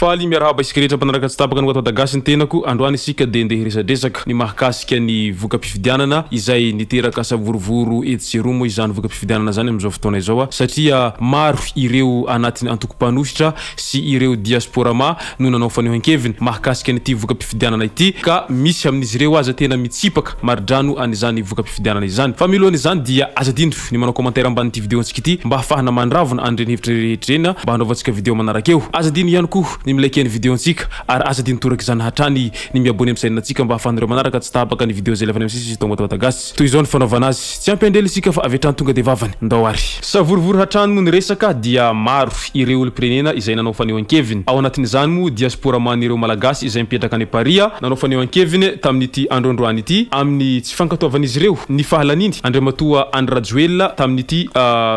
faly miarahaba isikeretra mpanaraka tsitapaka Nouveaute gasy tenako androany isika de ndeha resadresaka ny mahakasika ny voka-pifidianana izay niteraka savorovoro etseromo izany voka-pifidianana zany amizao fotoana izao satria maro ireo anatiny antoko-panositra sy ireo diaspora ma no nanao fanehoan-keviny mahakasika ny voka-pifidianana ity ka misy amin'izy ireo aza tena mitsipaka maridrano an'izany voka-pifidianana izany fa milohany izany dia azadindro ny manao commentaire amban'ity vidéontsika ity mba hafahana mandravona andreny hevitra rehetra reny mba hanaovantsika vidéo manarakeo azadiny ihany koa ny milike ny vidéontsika ary azadiny toraka izany hatrany ny miabone am'sainantsika mba hafahanareo manaraka tsy tapaka ny vidéo zay levany am'sisy tao Nouveaute gasy toy izao ny fanaovana azy tsy ampendrely isika fa avy hatrany tonga de vavany ndao ary savorovoro hatrany moa ny resaka dia maro ireo olom-pirenena izay nanao fanehoan-keviny ao anatin'izany moa diaspora man'ireo malagasy izay mipetraka any Paris nanao fanehoan-keviny tamin'ity androandroany ity amin'ny tsy fankatoavan'izy ireo ny fahalaniny andriamatoa Rajoelina tamin'ity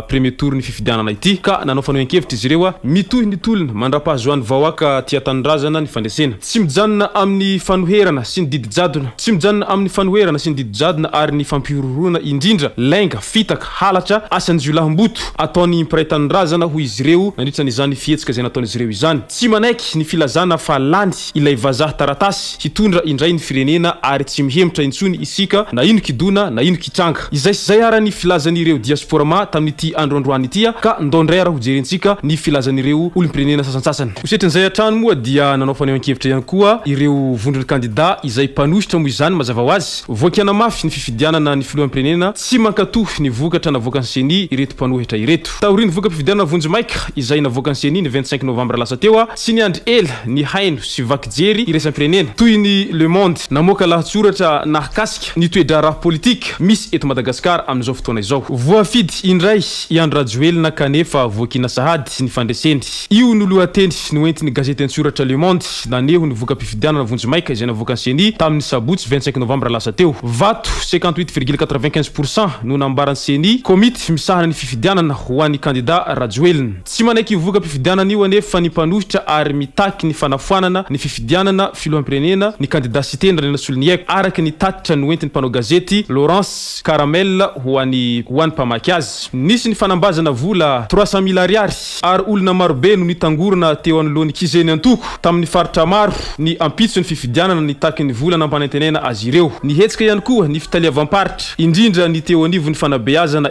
premier tour ny fifidianana ity ka nanao fanehoan-kevitra izy ireo mitohy ny tolona mandrapahazoany vahoaka tia-tanindrazana ny fandresena tsy mijanona amin'ny fanoherana sy ny didijadona tsy mijanona amin'ny fanoherana sy ny didijadona ary ny fampirorona indrindra lenga fitaka halatra asan'izy io lahimboto ataony mpiray tanindrazana ho izy ireo nandritran'izany fihetsika izay nataon'izy ireo izany tsy manaiky ny filazana fa lany ilay vazaha taratasy hitondra indray ny firenena ary tsy mihemitra intsony isika na ino kidona na ino kitranga izay ara ny filazan'ireo diaspora ma tamin'ity androandroany ity ka ndondray ara ho jerentsika ny filazan'ireo olom-pirenena sasansasany osetrin'izay hatrany moa dia nanao fanehoan-kevitra ihany koa ireo vondrony kandida izay mpanositra moa izany mazava ho azy voakana mafy ny fifidianana ny filohampirenena tsy mankatohy ny vokatra navoaka ny seni ireto mpanohitra ireto taoriny voka-pifidianana vonjy maika izay navoaka ny seni ny 25 novambra lasa teo sy ny andry ela ny haino sy vakijery iraisam-pirenena toy ny Le Monde namoaka lahatsoratra nahakasika ny toedra raha politika misy eto Madagasikara am'izao fotoana izao voafidy indray iandro Rajoelina kanefa voakina sahady ny fandreseny io no lohateny noentiny gazety antsoratra Le Monde naneho ny voka-pifidianana vonjy maika izay navoaka ny seni tamin'ny sabotsy 25 novambra lasa teo vato 58,95% no nambarany seni komity misahana ny fifidianana ho an'ny kandida Rajoelina tsy manaiky io voka-pifidianana io anefa ny mpanohitra ary mitaky ny fanafoanana ny fifidianana filohampirenena ny kandida sitena rena solony aiko araky ny tatitra noentiny mpanao gazety Laurence Caramel ho an'ny mpamaky azy nisy ny fanambazana vola 300,000 ariary ary olona marobe no nitangorona teo anoloany kizeny antoko tamin'ny faritra maro ny ampitso ny fifidianana ny taky ny vola nampanentenena azy ireo ny hetsika ihany koa ny fitaliavam-paritra indrindra ny teo anivo ny fanabeazana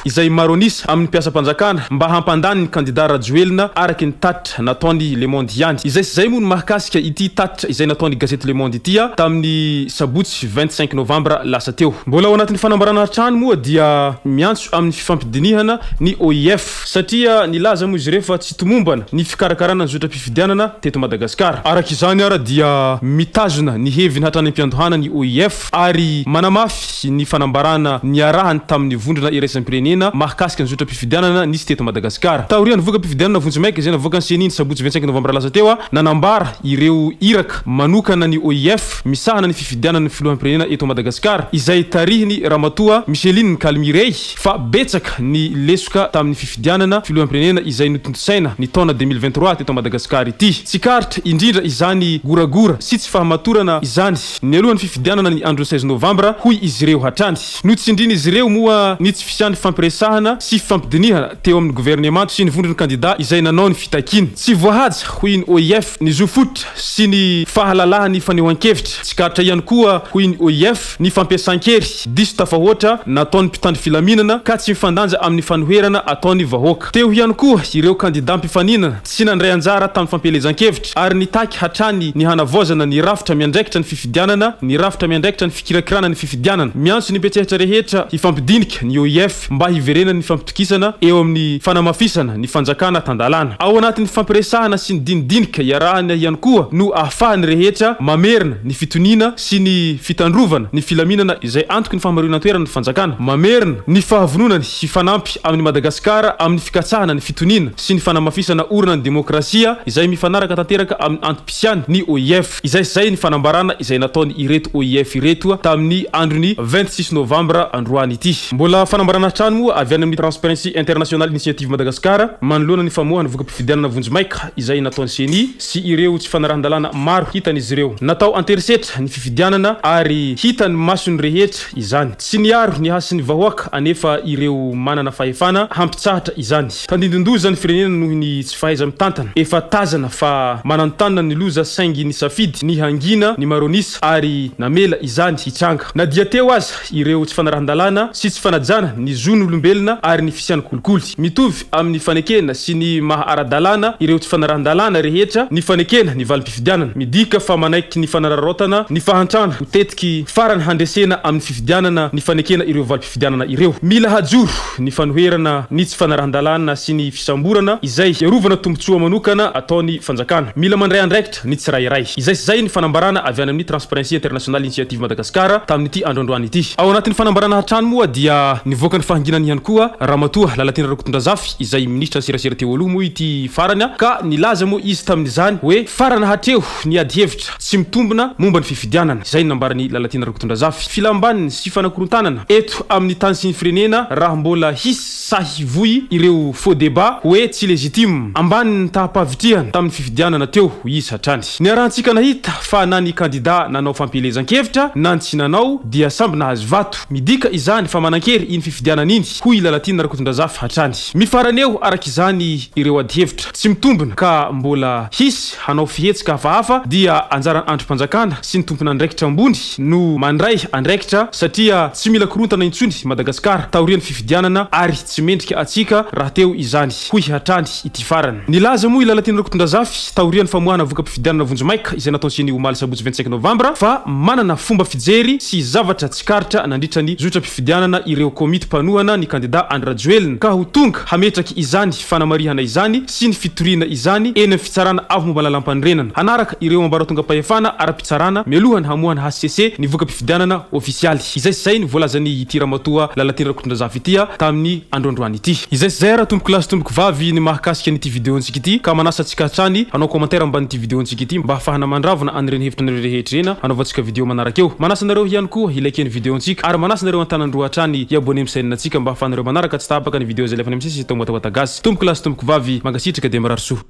izay maronisa amin'ny mpiasa-panjakana mba hampandany ny kandida Rajoelina araky ny tatitra nataony Le Monde ihany izay sy zay moa no mahakasika ity tatitra izay nataony gazety Le Monde ity tamin'ny sabotsy 25 novambra lasa teo mbola ao anatin'ny fanambarana hatrany moa dia miantso amin'ny fifampidinihana ny OIF satria nilaza moa izy ireo fa tsy tomombana ny fikarakarana ny zotra-pifidianana teto Madagasikara araky izany ara dia mitazona ny heviny hatrany ampiandohana ny OIF ary manamafy ny fanambarana ny arahany tamin'ny vondrona iraisam-pirenena mahakasika ny zotra-pifidianana nisy teto Madagasikara taoriany voka-pifidianana vonjy maika izay navoaka ny seniny sabotsy 25 novambra lasa teo nanambara ireo iraka manokana ny OIF misahana ny fifidianana ny filohampirenena eto Madagasikara izay tarihiny ramatoa Micheline Kalmirey fa betsaka ny lesoka tamin'ny fifidianana filohampirenena izay notontosaina ny taona 2023 teto Madagasikara ity tsy karitra indrindra izany goragora sy tsy fahamatorana izany ny alohan'ny fifidianana ny andro 16 novambra hoy izy ireo hatrany notsindriny izy ireo moa ny tsy fisiany fampiresahana sy fifampidinihana teo amin'ny gouvernemento sy ny vondrony kandida izay nanao ny fitakiny tsy voahaja hoy ny OIF ny zofotra sy ny fahalalahany fanehoan-kevitra tsy karitra ihany koa hoy ny OIF ny fampiasan-kery diso tafahoatra nataony mpitandro filaminana ka tsy mifandanja amin'ny fanoherana ataony vahoaka teo ihany koa ireo kandida mpifaninana tsy nandray anjara tamin'ny fampielezan-kevitra ary nitaky hatrany ny hanavozana ny rafitra miandraikitra ny fifidianana ny rafitra miandraikitra ny fikirakirana ny fifidianana miantso ny mpetrehitra rehetra hifampidinika ny OIF mba hiverena ny fampitokisana eo amin'ny fanamafisana ny fanjakana tandalana ao anatin'ny fampiresahana sy ny dinidinika iarahana ihany koa no ahafahany rehetra mamerina ny fitonina sy ny fitandrovana ny filaminana izay antoky ny fahamarina toerana ny fanjakana mamerina ny fahavononany hifanampy amin'ny Madagasikara amin'ny fikatsahana ny fitonina sy ny fanamafisana orana ny demokrasia izay mifanaraka tanteraka amin'ny antipisiany ny OIF izay ny fanambarana izay nataony ireto OIF ireto tamin'ny androny 26 novambra androany ity mbola fanambarana hatrany moa avy any amin'ny Transparency International Initiative Madagasikara manoloana ny famohana voka-pifidianana vonjy maika izay nataony seni sy ireo tsy fanarahan-dalàna maro hitany izy ireo natao anterisetra ny fifidianana ary hitany masony rehetra izany tsy niaro ny hasiny vahoaka anefa ireo manana fahefana hampitsahatra izany tandindindozany firenena noho ny tsy fahaiza mitantana efa efa tazana fa manantanana ny loza saingy ny safidy ny hangina ny maronisa ary namela izany hitranga na dia teo aza ireo tsy fanarahan-dalana sy tsy fanajana ny zon'olombelona ary ny fisiany kolikoly mitovy amin'ny fanekena sy ny maha ara-dalana ireo tsy fanarahan-dalana rehetra ny fanekena ny valim-pifidianana midika fa manaiky ny fanararotana ny fahantrana matetiky farany handresena amin'ny fifidianana ny fanekena ireo valim-pifidianana ireo mila hajoro ny fanoherana ny tsy fanarahan-dalana sy ny fisamborana izay iarovana tombotsoa manokana ataony fanjakana mila mandray andraikitra ny tsirairay izay sy zay ny fanambarana avy any amin'ny Transparency International Initiative Madagasikara tamin'ity androandroany ity ao anatin'ny fanambarana hatrany moa dia nivoaka ny fahanginany ihany koa ramatoa LALATIANA RAKOTONDRAZAFY izay ministra sirasira teo aloha moa ity farany ka nilaza moa izy tamin'izany hoe farana hatreo ny ady hevitra tsy mitombona momba ny fifidianana izay nambarany LALATIANA RAKOTONDRAZAFY filambaniny sy fanakorontanana eto amin'ny tany sy ny firenena raha mbola hisy sahivoy ireo faux débat hoe tsy légitime ambaniny tahapavitrihana tamin'ny fifidianana teo izy hatrany ny arahantsika nahita fa na ny kandida nanao fampelezan-kevitra na tsy nanao dia samby nahazo vato midika izany fa manankery iny fifidianana iny hoy LALATIANA RAKOTONDRAZAFY hatrany mifaraneo araka izany ireo ady hevitra tsy mitombona ka mbola hisy hanao fihetsika hafahafa dia anjara androm-panjakana sy ny tompona andraikitra ambony no mandray andraikitra satria tsy mila korontana intsony Madagasikara taorian'ny fifidianana ary tsy mendrika atsika raha teo izany hoy hatrany ity farany nilaza moa LALATIANA RAKOTONDRAZAFY taorian'ny famoahana voka-pifidianana vonjomaika izay nataontsiny omaly sabotsy 25 novambra fa manana fomba fijery sy zavatra tsy karitra nandritra ny zotra-pifidianana ireo komity mpanohana ny kandida andrajoelina ka ho tonga hametraky izany fanamarihana izany sy ny fitoriana izany eny amin'ny fitsarana avy momba lalam-pandrenana hanaraka ireo ambaratonga pahefana ara-pitsarana mialohany hamohana HCC ny voka-pifidianana ofisialy izay sy zay ny voalazany ity ramatoa LALATIANA RAKOTONDRAZAFY ity tamin'ny androandroany ity izay sy zay raha tomboko lasy tomboko vavy ny mahakasika n'ity videontsika ity ka manasa atsika hatrany hanao commentaire ambanin'ity videontsika ity mba hafahana mandravona anireny hevitra nareo rehetra rena hanaovantsika video manaraka eo manasa nareo ihany koa ilaiky ny videontsika ary manasa nareo antanandroa hatrany i-abonneo misainina atsika mba hafahanareo manaraka tsy tapaka ny video zay lefany misy tombota gasy tomboko lasy tomboko vavy magasitraka dia marary soa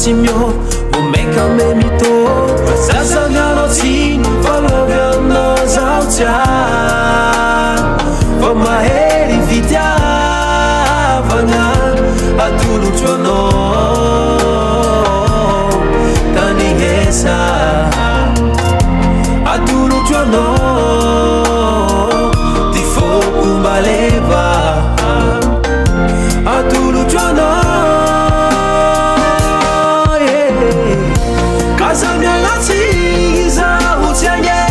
Simio, umeka me mito, sasa ngano tin, falovya no zautia, vama heri vidya, vanga atulu chono, tani hesa, atulu chono, tifo kumbaleva, atulu chono. Samia latiza utianye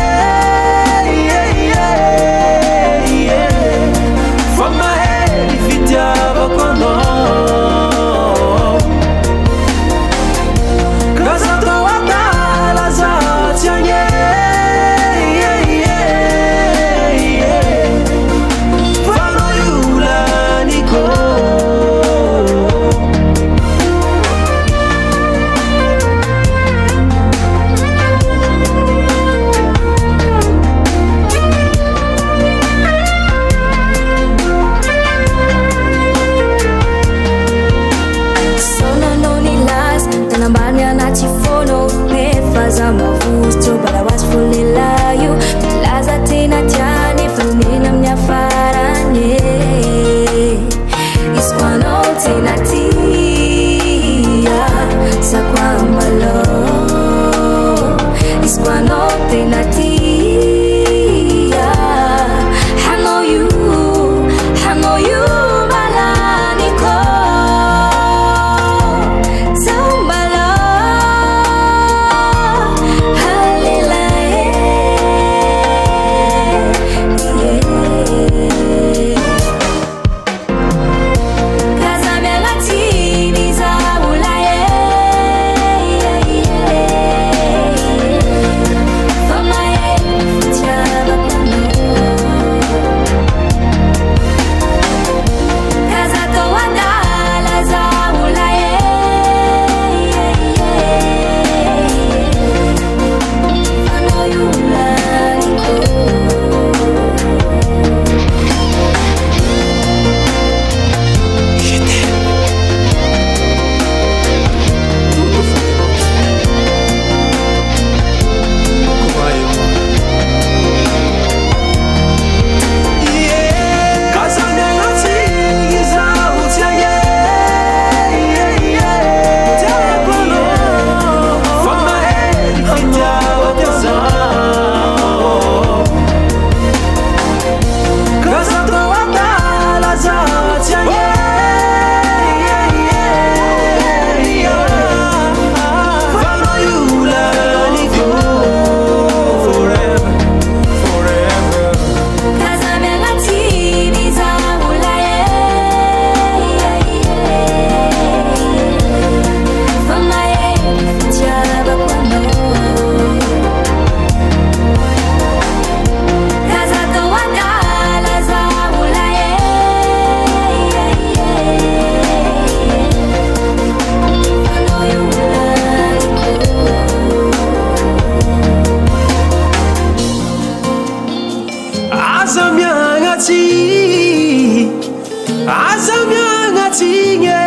mianatsy aza mianatsy gne